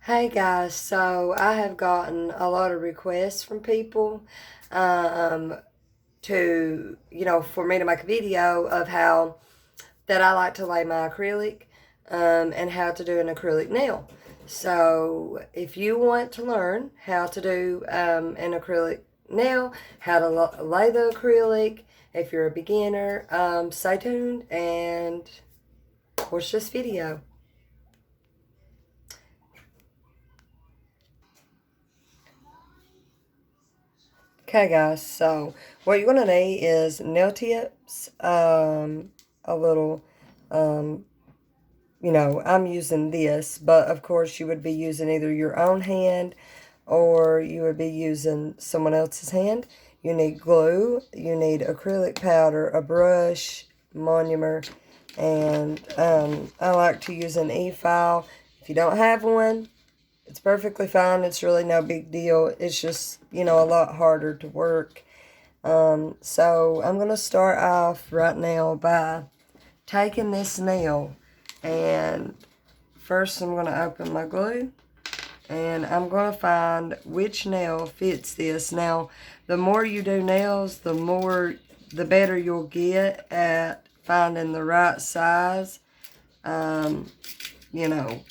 Hey guys, so I have gotten a lot of requests from people um, for me to make a video of how that I like to lay my acrylic and how to do an acrylic nail. So if you want to learn how to do an acrylic nail, how to lay the acrylic, if you're a beginner, stay tuned and watch this video. Okay, guys, so what you're going to need is nail tips, a little, um, I'm using this, but of course you would be using either your own hand or you would be using someone else's hand. You need glue, you need acrylic powder, a brush, monomer, and I like to use an e-file. If you don't have one, it's perfectly fine. It's really no big deal. It's just, a lot harder to work. So I'm going to start off right now by taking this nail, and first I'm going to open my glue and I'm going to find which nail fits this. Now, the more you do nails, the better you'll get at finding the right size. Um, you know,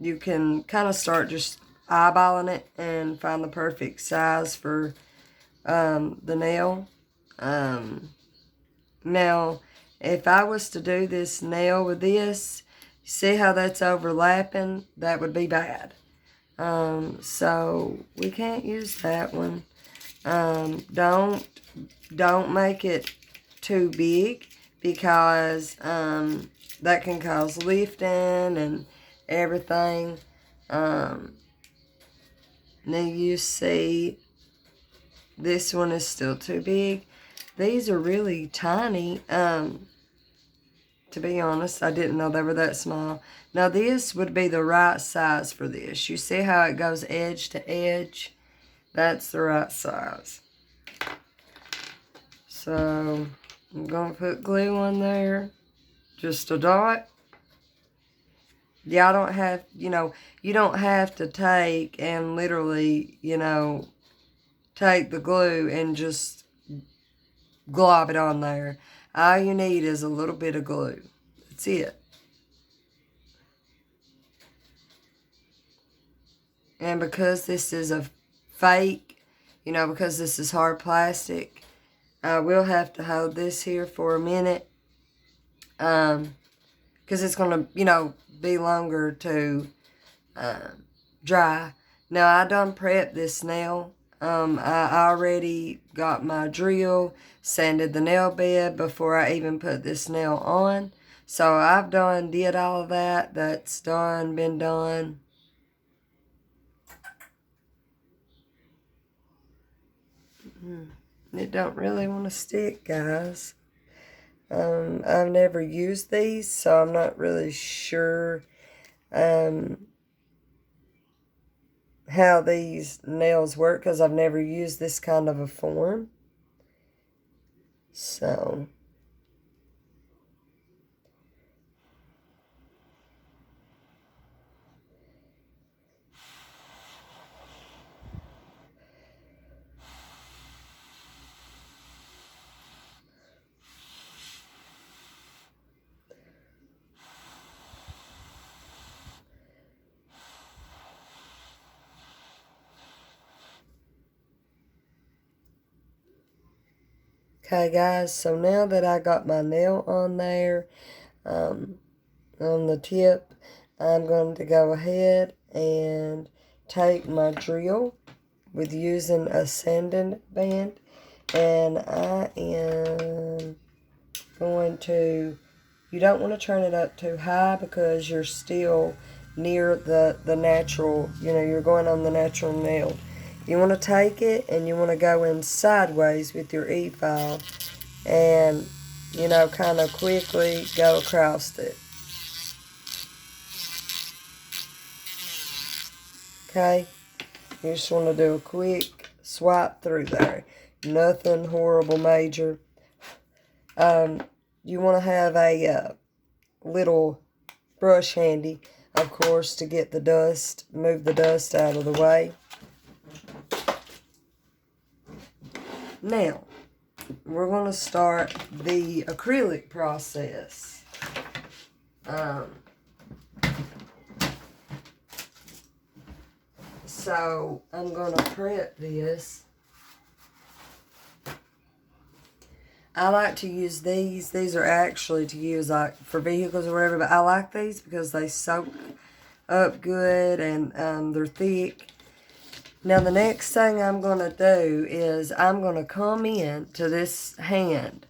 you can kind of start just eyeballing it and find the perfect size for the nail. Now, if I was to do this nail with this, see how that's overlapping? That would be bad. So we can't use that one. Don't make it too big because that can cause lifting and everything. Now you see this one is still too big. These are really tiny. To be honest, I didn't know they were that small. Now this would be the right size for this. You see how it goes edge to edge? That's the right size. So I'm going to put glue on there. Just a dot. Y'all don't have, you don't have to take and literally, take the glue and just glob it on there. All you need is a little bit of glue. That's it. And because this is a fake, because this is hard plastic, I will have to hold this here for a minute. Because it's going to, be longer to dry. Now, I done prepped this nail. I already got my drill, sanded the nail bed before I even put this nail on. So I've did all of that. That's been done. It don't really want to stick, guys. I've never used these, so I'm not really sure how these nails work because I've never used this kind of a form. So okay, guys, so now that I got my nail on there, on the tip, I'm going to go ahead and take my drill with using a sanding band, and I am going to, you don't want to turn it up too high because you're still near the natural, you're going on the natural nail. You want to take it and you want to go in sideways with your e-file and, kind of quickly go across it. Okay? You just want to do a quick swipe through there. Nothing horrible major. You want to have a little brush handy. of course, to get the dust, move the dust out of the way. Now, we're going to start the acrylic process. So, I'm going to prep this. I like to use these. These are actually to use like for vehicles or whatever, but I like these because they soak up good and they're thick. Now the next thing I'm going to do is I'm going to come in to this hand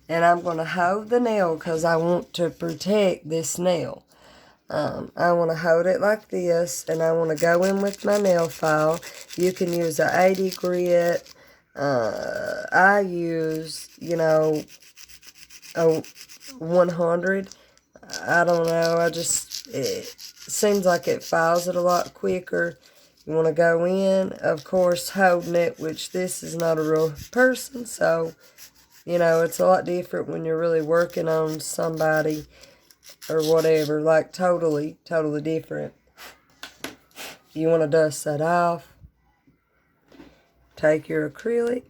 and I'm going to hold the nail because I want to protect this nail. I want to hold it like this and I want to go in with my nail file. You can use an 80 grit. I use, a 100. I don't know. It seems like it files it a lot quicker. You want to go in, of course, holding it, which this is not a real person. So, it's a lot different when you're really working on somebody or whatever. Like totally, totally different. You want to dust that off. Take your acrylic.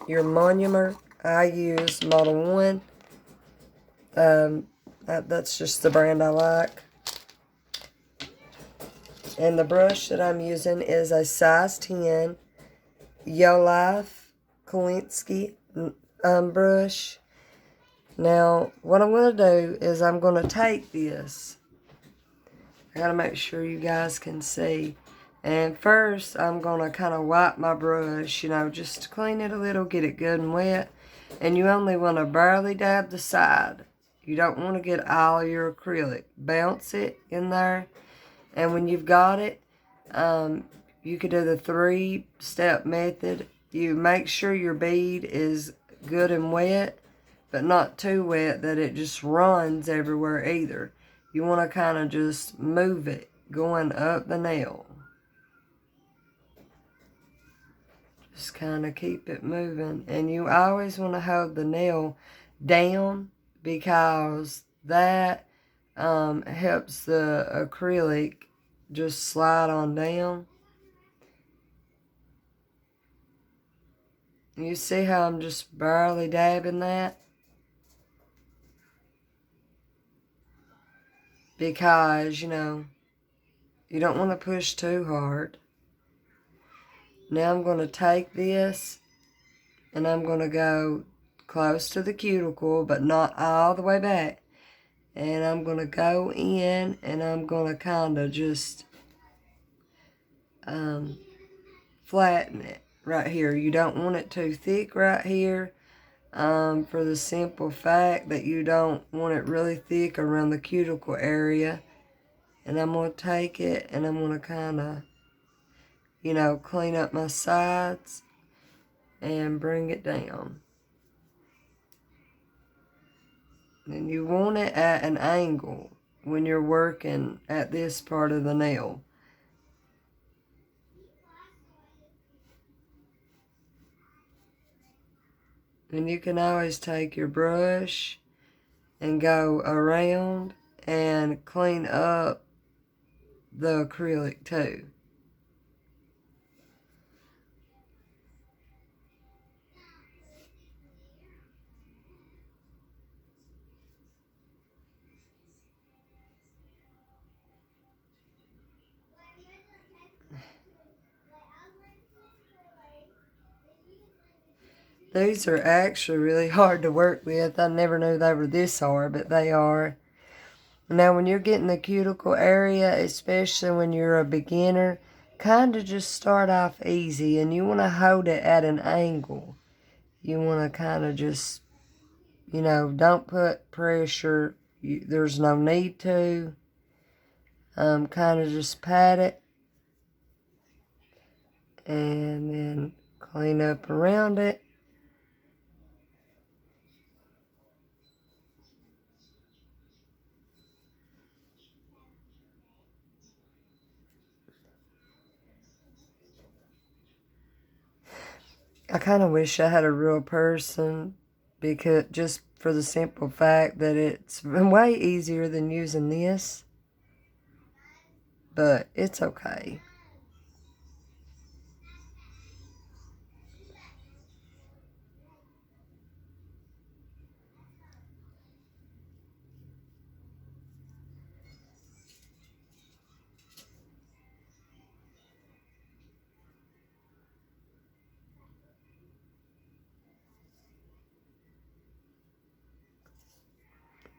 Your monomer, I use Model 1. That's just the brand I like. And the brush that I'm using is a size 10 Yo Life Kolinsky brush. Now, what I'm going to do is I'm going to take this. I got to make sure you guys can see. And first, I'm going to kind of wipe my brush, just to clean it a little, get it good and wet. And you only want to barely dab the side. You don't want to get all of your acrylic. Bounce it in there. And when you've got it, you could do the 3-step method. You make sure your bead is good and wet, but not too wet that it just runs everywhere either. You want to kind of just move it going up the nail. Just kind of keep it moving. And you always want to hold the nail down because that helps the acrylic just slide on down. You see how I'm just barely dabbing that? Because, you don't want to push too hard. Now I'm going to take this and I'm going to go close to the cuticle, but not all the way back. And I'm going to go in and I'm going to kind of just flatten it right here. You don't want it too thick right here for the simple fact that you don't want it really thick around the cuticle area. And I'm going to take it and I'm going to kind of, clean up my sides and bring it down. And you want it at an angle when you're working at this part of the nail. And you can always take your brush and go around and clean up the acrylic too. These are actually really hard to work with. I never knew they were this hard, but they are. Now, when you're getting the cuticle area, especially when you're a beginner, kind of just start off easy, and you want to hold it at an angle. You want to kind of just, don't put pressure. There's no need to. Kind of just pat it, and then clean up around it. I kind of wish I had a real person because just for the simple fact that it's way easier than using this, but it's okay.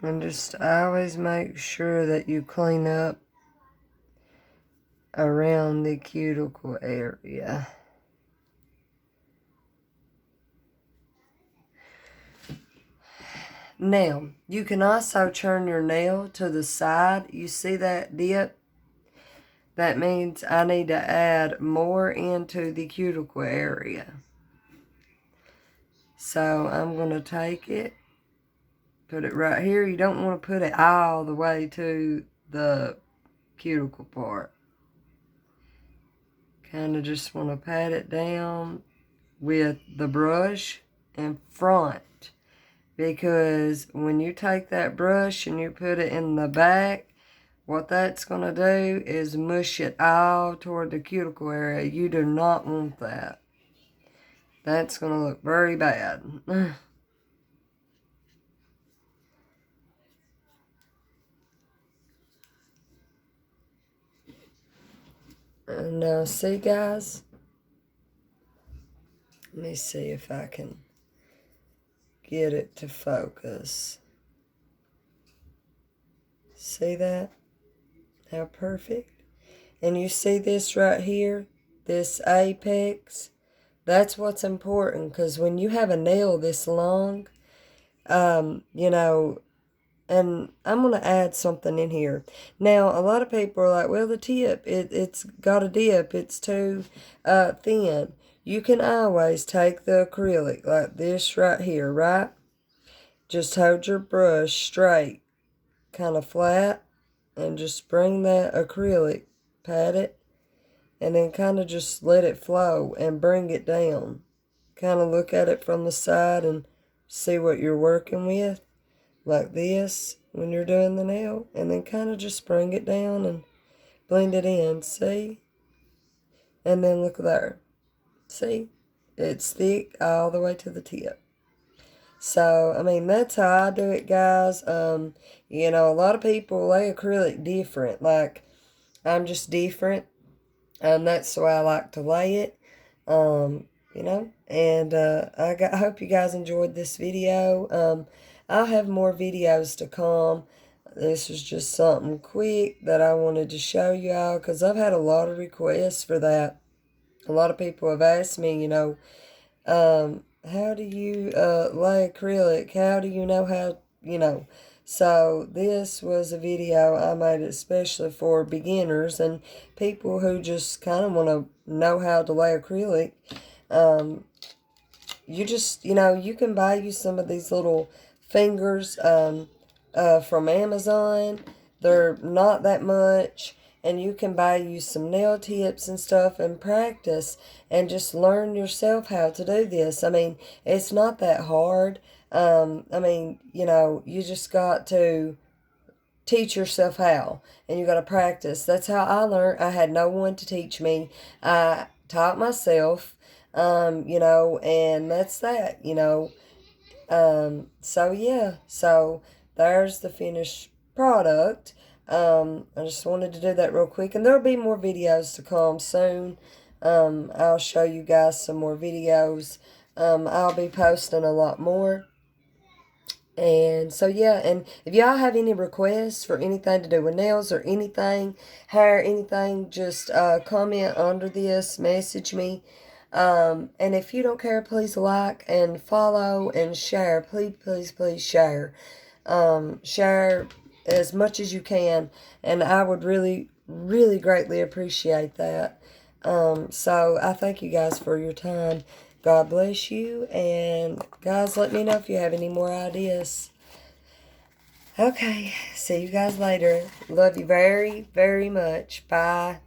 And just always make sure that you clean up around the cuticle area. Now, you can also turn your nail to the side. You see that dip? That means I need to add more into the cuticle area. So I'm going to take it, put it right here. You don't want to put it all the way to the cuticle part. Kind of just want to pat it down with the brush in front. Because when you take that brush and you put it in the back, what that's going to do is mush it all toward the cuticle area. You do not want that. That's going to look very bad. And now see, guys, let me see if I can get it to focus. See that? How perfect. And you see this right here, this apex? That's what's important, because when you have a nail this long, you know, and I'm going to add something in here. Now, a lot of people are like, well, the tip, it's got a dip. It's too thin. You can always take the acrylic like this right here, right? Just hold your brush straight, kind of flat, and just bring that acrylic, pat it, and then kind of just let it flow and bring it down. Kind of look at it from the side and see what you're working with, like this when you're doing the nail, and then kind of just bring it down and blend it in, see? And then look there, see? It's thick all the way to the tip. So, I mean, that's how I do it, guys. You know, a lot of people lay acrylic different. Like, I'm just different. That's the way I like to lay it. You know, and I hope you guys enjoyed this video. I'll have more videos to come. This was just something quick that I wanted to show you all, because I've had a lot of requests for that. A lot of people have asked me, you know, how do you lay acrylic? How do you know how, you know? So this was a video I made especially for beginners and people who just kind of want to know how to lay acrylic. You just, you know, you can buy you some of these little fingers from Amazon. They're not that much. And you can buy you some nail tips and stuff and practice and just learn yourself how to do this. I mean, it's not that hard. I mean, you know, you just got to teach yourself how, and you got to practice. That's how I learned. I had no one to teach me. I taught myself, you know, and that's that, you know. So yeah, so there's the finished product. I just wanted to do that real quick, and there'll be more videos to come soon. I'll show you guys some more videos. I'll be posting a lot more. And so, yeah, and if y'all have any requests for anything to do with nails or anything, hair, anything, just comment under this, message me. And if you don't care, please like and follow and share. Please, please, please share. Share as much as you can, and I would really, really greatly appreciate that. So I thank you guys for your time. God bless you, and guys, let me know if you have any more ideas. Okay, see you guys later. Love you very, very much. Bye.